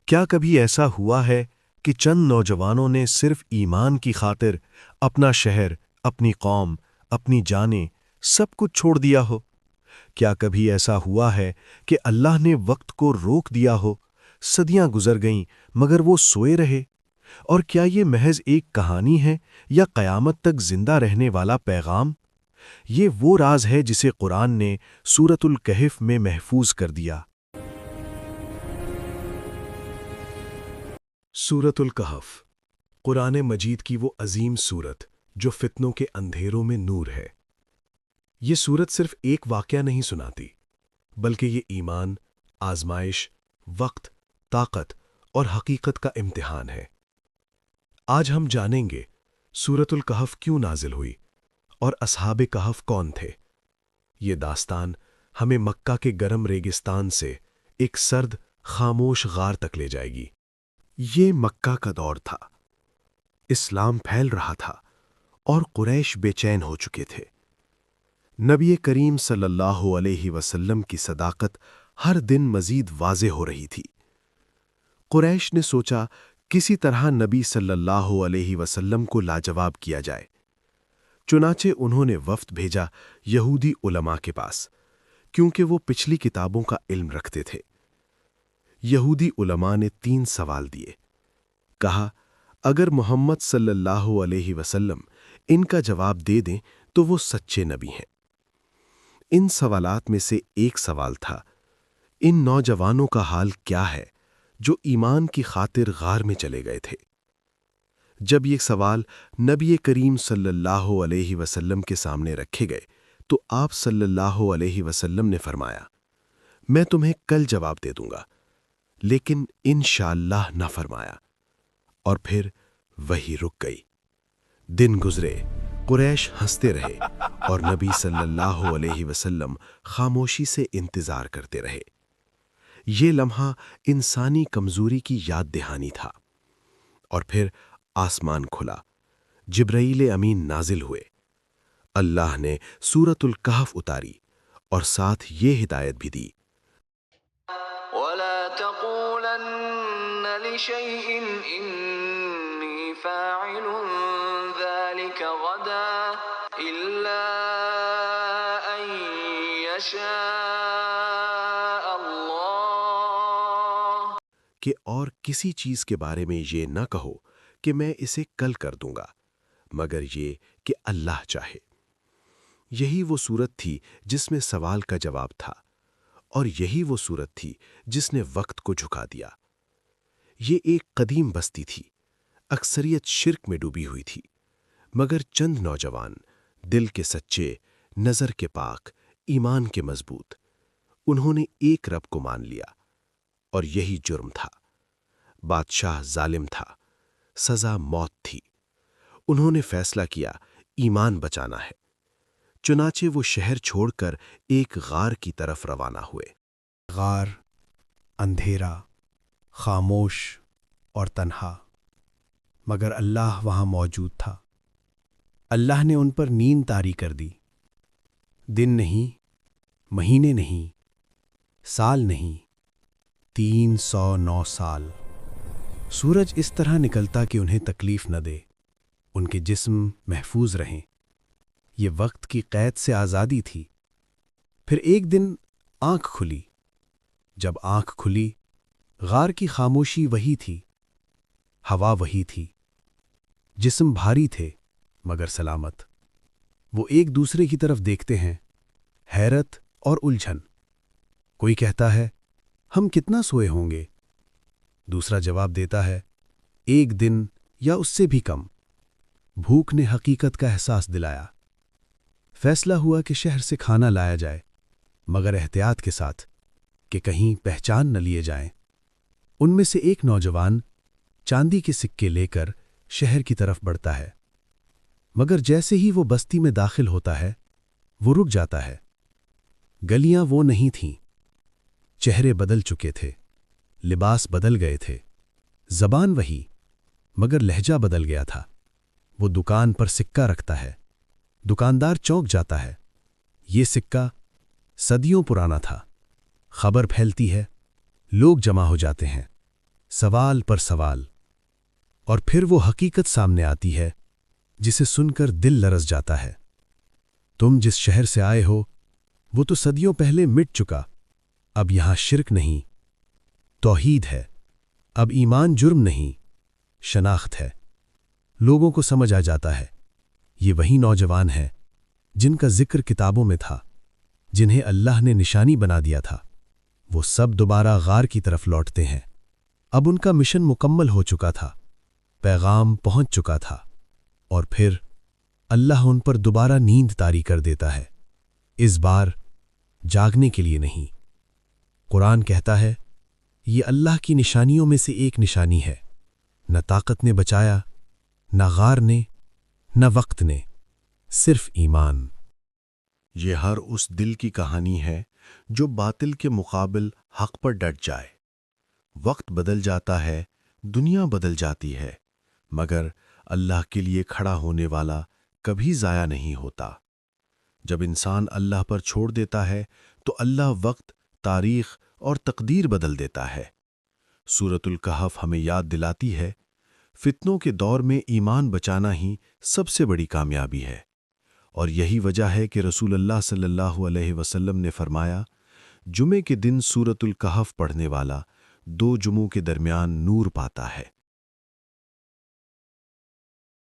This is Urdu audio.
کیا کبھی ایسا ہوا ہے کہ چند نوجوانوں نے صرف ایمان کی خاطر اپنا شہر، اپنی قوم، اپنی جانیں سب کچھ چھوڑ دیا ہو؟ کیا کبھی ایسا ہوا ہے کہ اللہ نے وقت کو روک دیا ہو، صدیاں گزر گئیں مگر وہ سوئے رہے؟ اور کیا یہ محض ایک کہانی ہے یا قیامت تک زندہ رہنے والا پیغام؟ یہ وہ راز ہے جسے قرآن نے سورۃ الکہف میں محفوظ کر دیا۔ سورۃ الکہف، قرآن مجید کی وہ عظیم سورت جو فتنوں کے اندھیروں میں نور ہے۔ یہ سورت صرف ایک واقعہ نہیں سناتی، بلکہ یہ ایمان، آزمائش، وقت، طاقت اور حقیقت کا امتحان ہے۔ آج ہم جانیں گے سورۃ الکہف کیوں نازل ہوئی اور اصحاب کہف کون تھے۔ یہ داستان ہمیں مکہ کے گرم ریگستان سے ایک سرد، خاموش غار تک لے جائے گی۔ یہ مکہ کا دور تھا، اسلام پھیل رہا تھا اور قریش بے چین ہو چکے تھے۔ نبی کریم صلی اللہ علیہ وسلم کی صداقت ہر دن مزید واضح ہو رہی تھی۔ قریش نے سوچا کسی طرح نبی صلی اللہ علیہ وسلم کو لاجواب کیا جائے۔ چنانچہ انہوں نے وفد بھیجا یہودی علماء کے پاس، کیونکہ وہ پچھلی کتابوں کا علم رکھتے تھے۔ یہودی علماء نے 3 سوال دیے۔ کہا، اگر محمد صلی اللہ علیہ وسلم ان کا جواب دے دیں تو وہ سچے نبی ہیں۔ ان سوالات میں سے ایک سوال تھا، ان نوجوانوں کا حال کیا ہے جو ایمان کی خاطر غار میں چلے گئے تھے؟ جب یہ سوال نبی کریم صلی اللہ علیہ وسلم کے سامنے رکھے گئے تو آپ صلی اللہ علیہ وسلم نے فرمایا، میں تمہیں کل جواب دے دوں گا، لیکن انشاءاللہ نہ فرمایا، اور پھر وہی رک گئی۔ دن گزرے، قریش ہنستے رہے اور نبی صلی اللہ علیہ وسلم خاموشی سے انتظار کرتے رہے۔ یہ لمحہ انسانی کمزوری کی یاد دہانی تھا۔ اور پھر آسمان کھلا، جبرائیل امین نازل ہوئے۔ اللہ نے سورۃ الکہف اتاری اور ساتھ یہ ہدایت بھی دی، وَلَا تَقُولَنَّ لِشَيْءٍ إِنِّي فَاعِلٌ ذَلِكَ غَدًا إِلَّا أَن يَشَاءَ اللَّهُ۔ کہ اور کسی چیز کے بارے میں یہ نہ کہو کہ میں اسے کل کر دوں گا، مگر یہ کہ اللہ چاہے۔ یہی وہ صورت تھی جس میں سوال کا جواب تھا، اور یہی وہ صورت تھی جس نے وقت کو جھکا دیا۔ یہ ایک قدیم بستی تھی، اکثریت شرک میں ڈوبی ہوئی تھی، مگر چند نوجوان، دل کے سچے، نظر کے پاک، ایمان کے مضبوط، انہوں نے ایک رب کو مان لیا، اور یہی جرم تھا۔ بادشاہ ظالم تھا، سزا موت تھی۔ انہوں نے فیصلہ کیا ایمان بچانا ہے، چنانچہ وہ شہر چھوڑ کر ایک غار کی طرف روانہ ہوئے۔ غار، اندھیرا، خاموش اور تنہا، مگر اللہ وہاں موجود تھا۔ اللہ نے ان پر نیند طاری کر دی۔ دن نہیں، مہینے نہیں، سال نہیں، 309 سال۔ سورج اس طرح نکلتا کہ انہیں تکلیف نہ دے، ان کے جسم محفوظ رہیں۔ یہ وقت کی قید سے آزادی تھی۔ پھر ایک دن آنکھ کھلی۔ جب آنکھ کھلی، غار کی خاموشی وہی تھی، ہوا وہی تھی، جسم بھاری تھے مگر سلامت۔ وہ ایک دوسرے کی طرف دیکھتے ہیں، حیرت اور الجھن۔ کوئی کہتا ہے، ہم کتنا سوئے ہوں گے؟ دوسرا جواب دیتا ہے، ایک دن یا اس سے بھی کم۔ بھوک نے حقیقت کا احساس دلایا۔ فیصلہ ہوا کہ شہر سے کھانا لایا جائے، مگر احتیاط کے ساتھ کہ کہیں پہچان نہ لیے جائیں۔ ان میں سے ایک نوجوان چاندی کے سکے لے کر شہر کی طرف بڑھتا ہے، مگر جیسے ہی وہ بستی میں داخل ہوتا ہے، وہ رک جاتا ہے۔ گلیاں وہ نہیں تھیں، چہرے بدل چکے تھے، لباس بدل گئے تھے، زبان وہی، مگر لہجہ بدل گیا تھا۔ وہ دکان پر سکہ رکھتا ہے، دکاندار چونک جاتا ہے۔ یہ سکہ صدیوں پرانا تھا۔ خبر پھیلتی ہے، لوگ جمع ہو جاتے ہیں، سوال پر سوال، اور پھر وہ حقیقت سامنے آتی ہے جسے سن کر دل لرز جاتا ہے۔ تم جس شہر سے آئے ہو وہ تو صدیوں پہلے مٹ چکا، اب یہاں شرک نہیں، توحید ہے، اب ایمان جرم نہیں، شناخت ہے۔ لوگوں کو سمجھ آ جاتا ہے یہ وہی نوجوان ہیں جن کا ذکر کتابوں میں تھا، جنہیں اللہ نے نشانی بنا دیا تھا۔ وہ سب دوبارہ غار کی طرف لوٹتے ہیں۔ اب ان کا مشن مکمل ہو چکا تھا، پیغام پہنچ چکا تھا، اور پھر اللہ ان پر دوبارہ نیند طاری کر دیتا ہے، اس بار جاگنے کے لیے نہیں۔ قرآن کہتا ہے یہ اللہ کی نشانیوں میں سے ایک نشانی ہے، نہ طاقت نے بچایا، نہ غار نے، نہ وقت نے، صرف ایمان۔ یہ ہر اس دل کی کہانی ہے جو باطل کے مقابل حق پر ڈٹ جائے۔ وقت بدل جاتا ہے، دنیا بدل جاتی ہے، مگر اللہ کے لیے کھڑا ہونے والا کبھی ضائع نہیں ہوتا۔ جب انسان اللہ پر چھوڑ دیتا ہے تو اللہ وقت، تاریخ اور تقدیر بدل دیتا ہے۔ سورۃ الکہف ہمیں یاد دلاتی ہے فتنوں کے دور میں ایمان بچانا ہی سب سے بڑی کامیابی ہے، اور یہی وجہ ہے کہ رسول اللہ صلی اللہ علیہ وسلم نے فرمایا، جمعے کے دن سورۃ الکہف پڑھنے والا 2 جمعوں کے درمیان نور پاتا ہے۔